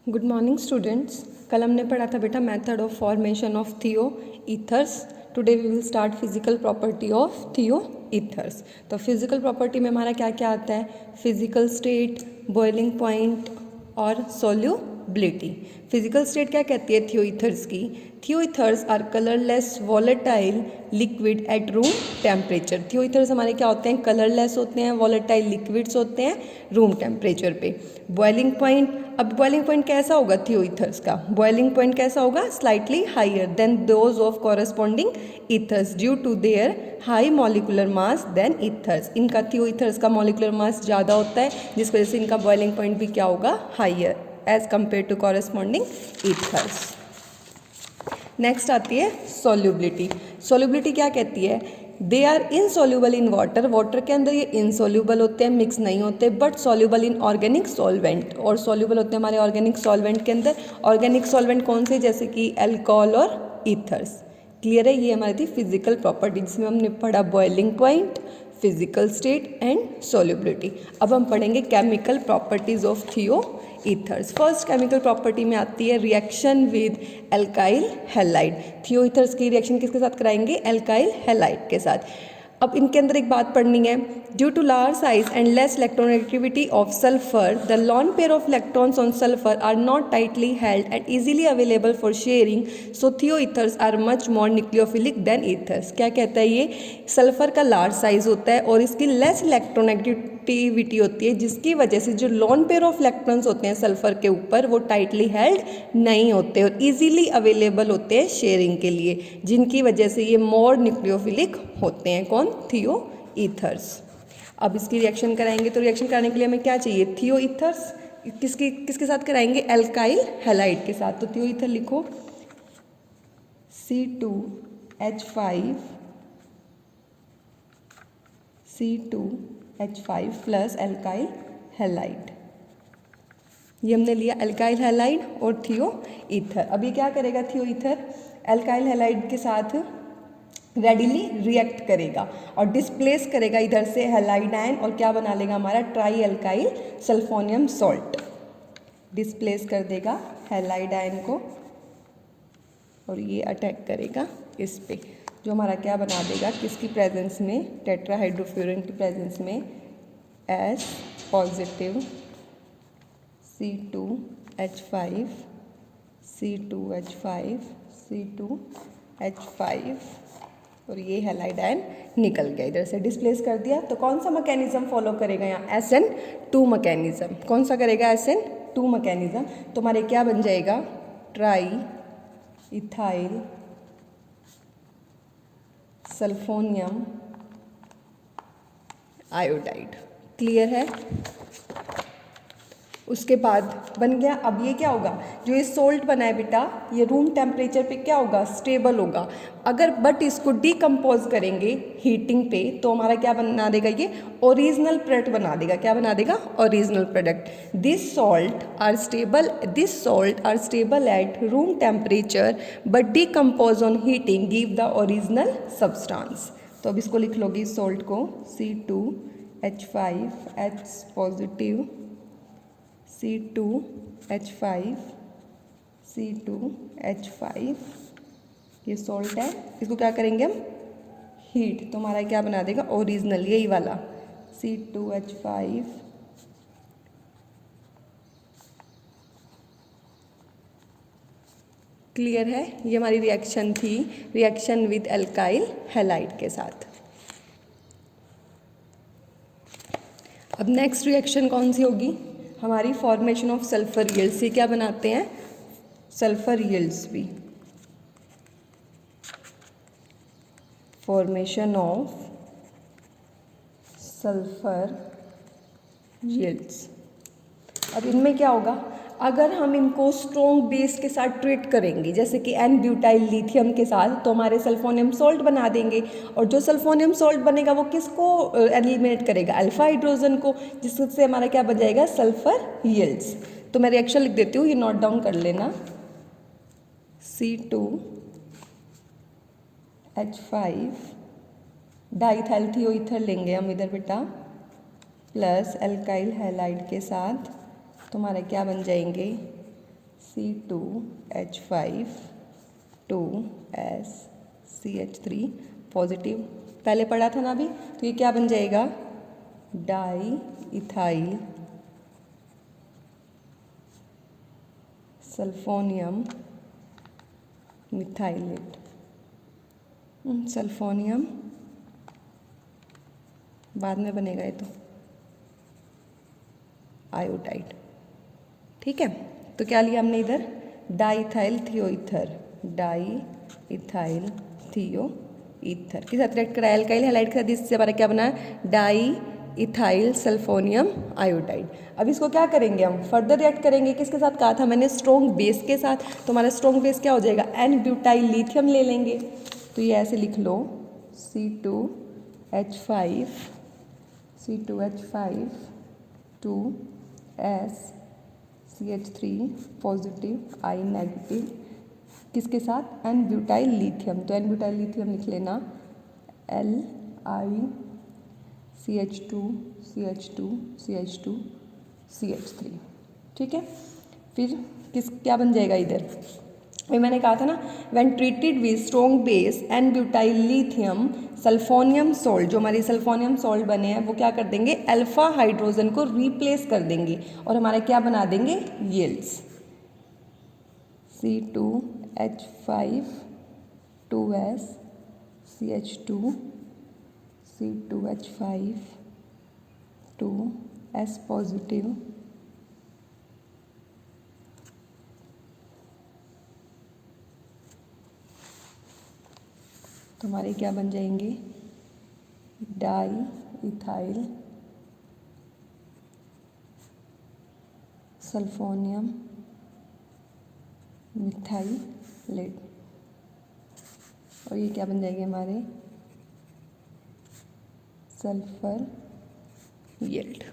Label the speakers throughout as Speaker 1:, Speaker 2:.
Speaker 1: Good morning students. कल हमने पढ़ा था बेटा method of formation of thioethers. Today we will start physical property of thioethers. तो फिजिकल प्रॉपर्टी में हमारा क्या क्या आता है? फिजिकल स्टेट, बॉइलिंग पॉइंट और सोल्यूबिलिटी। फिजिकल स्टेट क्या कहती है थियो ईथर्स की? थियो ethers are colourless volatile liquid at room temperature. Thioethers हमारे क्या होते हैं? कलरलेस होते हैं, वॉलेटाइल लिक्विड्स होते हैं रूम टेम्परेचर पे। बॉइलिंग पॉइंट, अब बॉइलिंग पॉइंट कैसा होगा थियो ईथर्स का? बॉइलिंग पॉइंट कैसा होगा? Slightly higher than those of corresponding ethers due to their high molecular mass than ethers. इनका थियो ईथर्स का मॉलिकुलर मास ज़्यादा होता है, जिस वजह से इनका बॉइलिंग पॉइंट भी क्या होगा? Higher as compare to corresponding ethers. Next आती है सोल्यूबिलिटी। सोल्यूबिलिटी क्या कहती है? They are insoluble in water. Water के अंदर ये इनसोल्यूबल होते हैं, मिक्स नहीं होते, but soluble in organic solvent. और सोल्यूबल होते हैं हमारे ऑर्गेनिक सॉल्वेंट के अंदर। ऑर्गेनिक सॉल्वेंट कौन से? जैसे कि अल्कोहल और ईथर्स। क्लियर है? ये हमारी थी फिजिकल प्रॉपर्टी, जिसमें हमने पढ़ा boiling point, physical state and solubility. अब हम पढ़ेंगे केमिकल प्रॉपर्टीज ऑफ थियो ईथर्स। फर्स्ट केमिकल प्रॉपर्टी में आती है रिएक्शन विद एल्काइल हैलाइड। थियो ईथर्स की रिएक्शन किसके साथ कराएंगे? एल्काइल हैलाइड के साथ। अब इनके अंदर एक बात पढ़नी है। Due to large size and less electronegativity of sulphur, the lone pair of electrons on sulphur are not tightly held and easily available for sharing, so thio ethers are much more nucleophilic than ethers. क्या कहता है ये? Sulphur का large size होता है और इसकी less electronegativity होती है, जिसकी वजह से जो लॉन पेयर ऑफ इलेक्ट्रॉन्स होते हैं सल्फर के ऊपर, वो टाइटली हेल्ड नहीं होते और इजीली अवेलेबल होते हैं शेयरिंग के लिए, जिनकी वजह से ये मोर न्यूक्लियोफिलिक होते हैं। कौन? थियो ईथर्स। अब इसकी रिएक्शन कराएंगे, तो रिएक्शन कराने के लिए हमें क्या चाहिए? थियो ईथर्स किसके साथ कराएंगे? एल्काइल हैलाइड के साथ। तो थियो ईथर लिखो C2H5 प्लस एल्काइल हैलाइड। ये हमने लिया एल्काइल हैलाइड और थियो ईथर। अब ये क्या करेगा? थियो ईथर एल्काइल हैलाइड के साथ रेडिली रिएक्ट करेगा और डिस्प्लेस करेगा इधर से हैलाइड आयन, और क्या बना लेगा? हमारा ट्राई एल्काइल सल्फोनियम सॉल्ट। डिस्प्लेस कर देगा हैलाइड आयन को और ये अटैक करेगा इस पे, जो हमारा क्या बना देगा? किसकी प्रेजेंस में? टेट्राहाइड्रोफ्यूरिन की प्रेजेंस में एस पॉजिटिव C2H5 और ये हैलाइड आयन निकल गया, इधर से डिस्प्लेस कर दिया। तो कौन सा मैकेनिज्म फॉलो करेगा यहाँ? SN2 mechanism. कौन सा करेगा? SN2 mechanism. तो हमारे क्या बन जाएगा? Try ethyl सल्फोनियम iodide. क्लियर है? उसके बाद बन गया। अब ये क्या होगा? जो ये सोल्ट बना है बेटा, ये रूम टेम्परेचर पे क्या होगा? स्टेबल होगा। अगर बट इसको डिकम्पोज करेंगे हीटिंग पे, तो हमारा क्या बना देगा? ये ओरिजिनल प्रोडक्ट बना देगा। क्या बना देगा? Original product. This salt are stable at room temperature but decompose on heating give the original substance. तो अब इसको लिख लोगे इस सॉल्ट को C2H5 H पॉजिटिव C2H5 ये सॉल्ट है। इसको क्या करेंगे हम? हीट। तो हमारा क्या बना देगा? ओरिजिनल, यही वाला C2H5 क्लियर है? ये हमारी रिएक्शन थी, रिएक्शन विद एल्काइल हैलाइड के साथ। अब नेक्स्ट रिएक्शन कौन सी होगी? हमारी फॉर्मेशन ऑफ सल्फर यील्ड्स। ये क्या बनाते हैं? सल्फर यील्ड्स भी। Formation of sulphur yields. अब इनमें क्या होगा? अगर हम इनको स्ट्रॉन्ग बेस के साथ ट्रीट करेंगे, जैसे कि एन ब्यूटाइल लिथियम के साथ, तो हमारे सल्फोनियम सॉल्ट बना देंगे। और जो सल्फोनियम सॉल्ट बनेगा वो किसको एलिमिनेट करेगा? अल्फा हाइड्रोजन को, जिससे हमारा क्या बन जाएगा? Sulphur yields. तो मैं रिएक्शन लिख देती हूँ, ये नोट डाउन कर लेना। C2H5 डाइथाइल थियो ईथर लेंगे हम इधर बेटा, प्लस एल्काइल हैलाइड के साथ, तो हमारे क्या बन जाएंगे? C2H5 2SCH3 पॉजिटिव, पहले पढ़ा था ना अभी, तो ये क्या बन जाएगा, डाई इथाइल सल्फोनियम मिथाइलेट, सल्फोनियम बाद में बनेगा ये तो आयोडाइड। ठीक है, तो क्या लिया हमने इधर, डाईइथाइल थियोईथर, डाईइथाइल थियोईथर के साथ रिएक्ट कराया एल्काइल हैलाइड के साथ, इससे हमारा क्या बना, डाई इथाइल सल्फोनियम आयोडाइड। अब इसको क्या करेंगे हम, फर्दर रिएक्ट करेंगे, किसके साथ कहा था मैंने, स्ट्रॉन्ग बेस के साथ। तो हमारा स्ट्रॉन्ग बेस क्या हो जाएगा, एन ब्यूटाइल लिथियम ले लेंगे। तो ये ऐसे लिख लो, C2H5 2SCH3 positive, I negative, किसके साथ, एन ब्यूटाइल लिथियम। तो एन ब्यूटाइल लिथियम लिख लेना, LiCH2CH2CH2CH3। ठीक है, फिर क्या बन जाएगा इधर, ये मैंने कहा था ना, when treated with strong base N butyl lithium sulfonium salt, जो हमारी सल्फोनियम सॉल्ट बने हैं वो क्या कर देंगे, अल्फा हाइड्रोजन को रिप्लेस कर देंगे और हमारा क्या बना देंगे, yields. C2H5 2SCH2 C2H5 2S positive तो हमारे क्या बन जाएंगे, डाई इथाइल सल्फोनियम मिथाइलेट, और ये क्या बन जाएंगे हमारे, सल्फर यील्ड।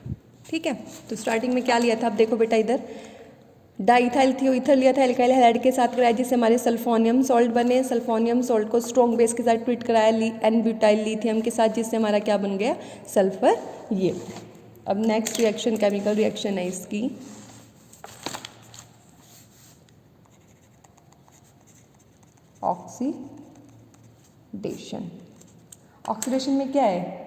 Speaker 1: ठीक है, तो स्टार्टिंग में क्या लिया था, अब देखो बेटा इधर, डाईइथाइल थियोईथर लिया था एल्काइल हैलाइड के साथ कराया, जिससे हमारे सल्फोनियम सॉल्ट बने। सल्फोनियम सॉल्ट को स्ट्रॉन्ग बेस के साथ ट्रीट कराया एन ब्यूटाइल लिथियम के साथ, जिससे हमारा क्या बन गया, सल्फर यील्ड। अब नेक्स्ट रिएक्शन केमिकल रिएक्शन है इसकी, ऑक्सीडेशन। ऑक्सीडेशन में क्या है,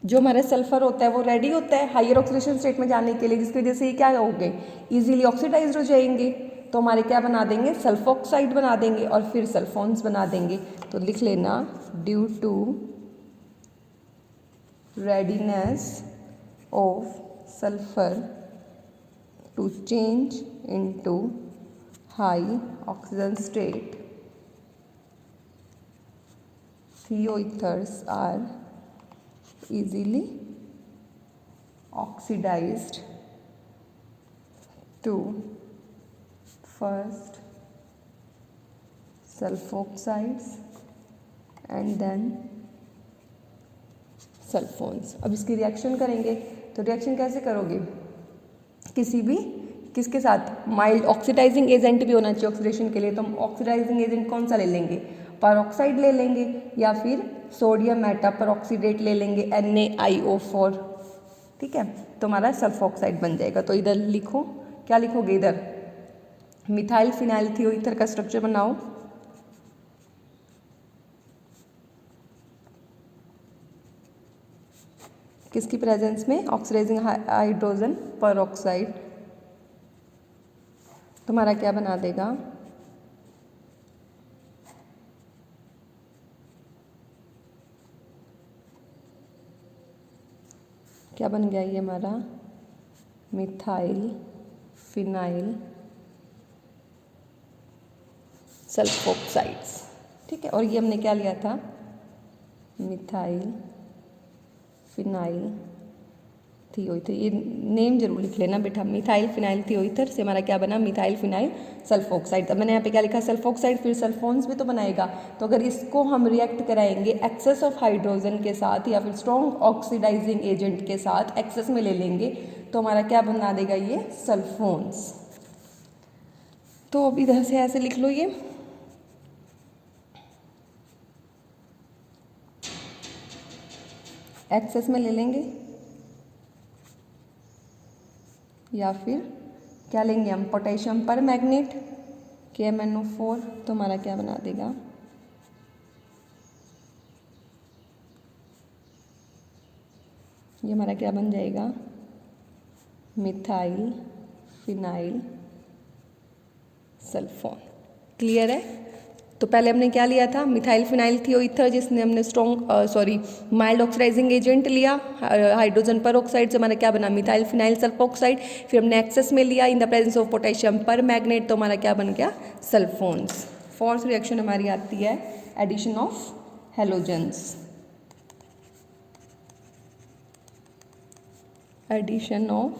Speaker 1: जो हमारा सल्फर होता है वो रेडी होता है हाइयर ऑक्सीडेशन स्टेट में जाने के लिए, जिसकी वजह से ये क्या हो गए, इजीली ऑक्सीडाइज्ड हो जाएंगे। तो हमारे क्या बना देंगे, सल्फोक्साइड बना देंगे और फिर सल्फोन्स बना देंगे। तो लिख लेना, due to readiness of sulphur to change into high oxygen state, thioethers are easily oxidized to first sulfoxides and then sulphones. अब इसकी रिएक्शन करेंगे, तो रिएक्शन कैसे करोगे, किसके साथ, माइल्ड ऑक्सीडाइजिंग एजेंट भी होना चाहिए ऑक्सीडेशन के लिए। तो हम ऑक्सीडाइजिंग एजेंट कौन सा ले लेंगे, परऑक्साइड ले लेंगे, या फिर सोडियम मेटा परऑक्सीडेट ले लेंगे, NaIO4। ठीक है, तो हमारा सल्फोक्साइड बन जाएगा। तो इधर लिखो, क्या लिखोगे इधर, मिथाइल फिनाइल थियोईथर का स्ट्रक्चर बनाओ। किसकी प्रेजेंस में, ऑक्सीडाइजिंग हाइड्रोजन परऑक्साइड। तुम्हारा क्या बना देगा, क्या बन गया ये हमारा, मिथाइल फिनाइल सल्फोक्साइड्स। ठीक है, और ये हमने क्या लिया था, मिथाइल फिनाइल थियोईथर। ये नेम जरूर लिख लेना बेटा, मिथाइल फिनाइल थियोईथर से हमारा क्या बना, मिथाइल फिनाइल सल्फोक्साइड। अब मैंने यहाँ पे क्या लिखा, सल्फोक्साइड, फिर सल्फोन्स भी तो बनाएगा। तो अगर इसको हम रिएक्ट कराएंगे एक्सेस ऑफ हाइड्रोजन के साथ या फिर स्ट्रॉन्ग ऑक्सीडाइजिंग एजेंट के साथ एक्सेस में ले लेंगे, तो हमारा क्या बना देगा ये, सल्फोन्स। तो अब इधर से ऐसे लिख लो, ये एक्सेस में ले लेंगे या फिर क्या लेंगे हम, पोटेशियम पर मैग्नेट KMnO4, तो हमारा क्या बना देगा, ये हमारा क्या बन जाएगा, मिथाइल फिनाइल सल्फोन। क्लियर है। तो पहले हमने क्या लिया था, मिथाइल फिनाइल थियोईथर, जिसने हमने माइल्ड ऑक्सीडाइजिंग एजेंट लिया हाइड्रोजन पर ऑक्साइड से हमारा क्या बना, मिथाइल फिनाइल सल्फोक्साइड। फिर हमने एक्सेस में लिया in the presence of potassium पर मैग्नेट, तो हमारा क्या बन गया, सल्फोन्स। फोर्थ रिएक्शन हमारी आती है addition of halogens, addition of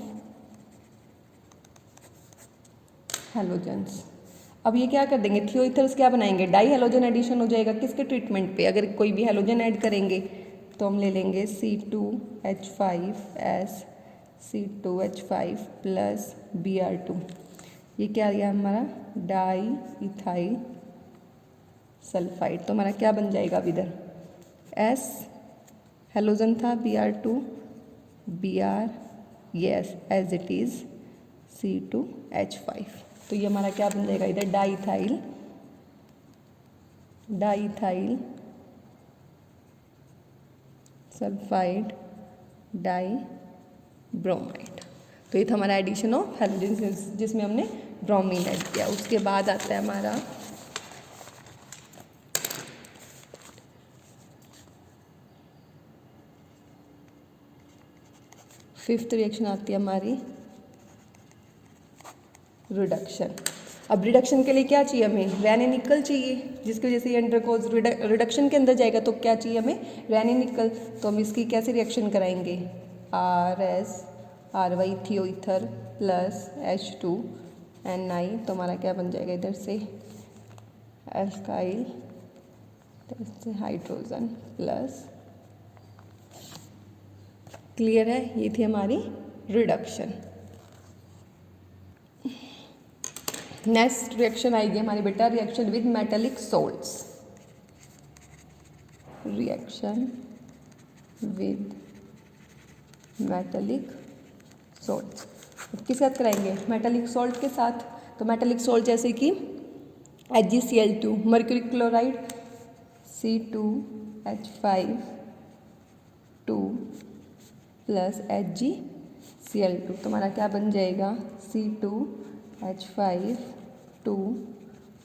Speaker 1: halogens. अब ये क्या कर देंगे, थियोईथर्स क्या बनाएंगे, डाई हेलोजन एडिशन हो जाएगा किसके ट्रीटमेंट पे, अगर कोई भी हेलोजन ऐड करेंगे तो हम ले लेंगे C2H5S C2H5 प्लस Br2, ये क्या आ गया हमारा, डाई इथाइल सल्फाइड। तो हमारा क्या बन जाएगा अब इधर, S हेलोजन था Br2 Br, yes as it is C2H5, तो ये हमारा क्या बन जाएगा इधर, डाईथाइल सल्फाइड डाई ब्रोमाइड। तो ये था हमारा एडिशन ऑफ हेलोजन जिसमें हमने ब्रोमीन ऐड किया। उसके बाद आता है हमारा फिफ्थ रिएक्शन आती है हमारी रिडक्शन। अब रिडक्शन के लिए क्या चाहिए हमें, रैनिनिकल चाहिए, जिसकी वजह से ये अंडरगोज रिडक्शन के अंदर जाएगा, तो क्या चाहिए हमें, रैनिनिकल। तो हम इसकी कैसे रिएक्शन कराएंगे, RsRy थियोईथर प्लस H2Ni, तो हमारा क्या बन जाएगा इधर से एल्काइल हाइड्रोजन प्लस। क्लियर है, ये थी हमारी रिडक्शन। नेक्स्ट रिएक्शन आएगी हमारी बेटा reaction with metallic salts, reaction with metallic salts किस साथ कराएंगे, मेटालिक सोल्ट के साथ। तो मेटालिक सोल्ट जैसे कि HgCl2 mercury chloride C2H5 plus HgCl2, तो हमारा क्या बन जाएगा C2H5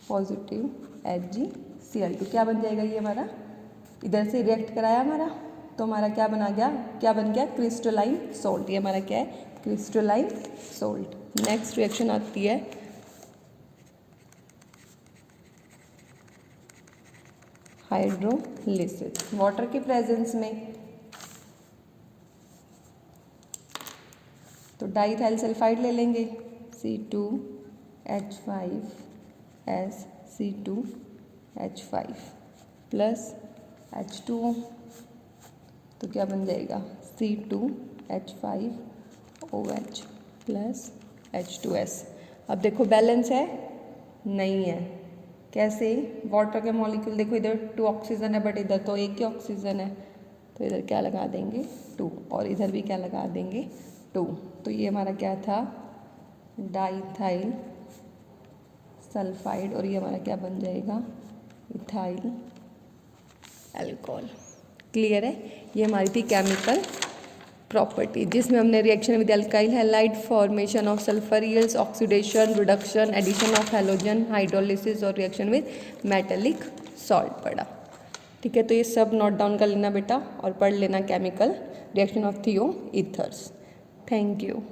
Speaker 1: पॉजिटिव HgCl2, क्या बन जाएगा ये हमारा, इधर से रिएक्ट कराया हमारा, तो हमारा क्या बना गया, क्या बन गया, क्रिस्टलाइन सोल्ट। ये हमारा क्या है, क्रिस्टलाइन सोल्ट। नेक्स्ट रिएक्शन आती है हाइड्रोलिसिस, वाटर के प्रेजेंस में। तो डाईथाइल सल्फाइड ले लेंगे C2H5S C2H5 प्लस H2O, तो क्या बन जाएगा C2H5OH प्लस H2S। अब देखो बैलेंस है, नहीं है, कैसे, वाटर के मॉलिक्यूल देखो इधर 2 ऑक्सीजन है बट इधर तो एक ही ऑक्सीजन है, तो इधर क्या लगा देंगे 2 और इधर भी क्या लगा देंगे 2। तो ये हमारा क्या था डाईथाइल सल्फाइड और ये हमारा क्या बन जाएगा इथाइल अल्कोहल। क्लियर है, ये हमारी थी केमिकल प्रॉपर्टी जिसमें हमने reaction with alkyl halide, formation of sulphurials, oxidation, reduction, addition of halogen, hydrolysis और रिएक्शन विद मेटालिक सॉल्ट पढ़ा। ठीक है, तो ये सब नोट डाउन कर लेना बेटा और पढ़ लेना केमिकल रिएक्शन ऑफ थियो ईथर्स। Thank you.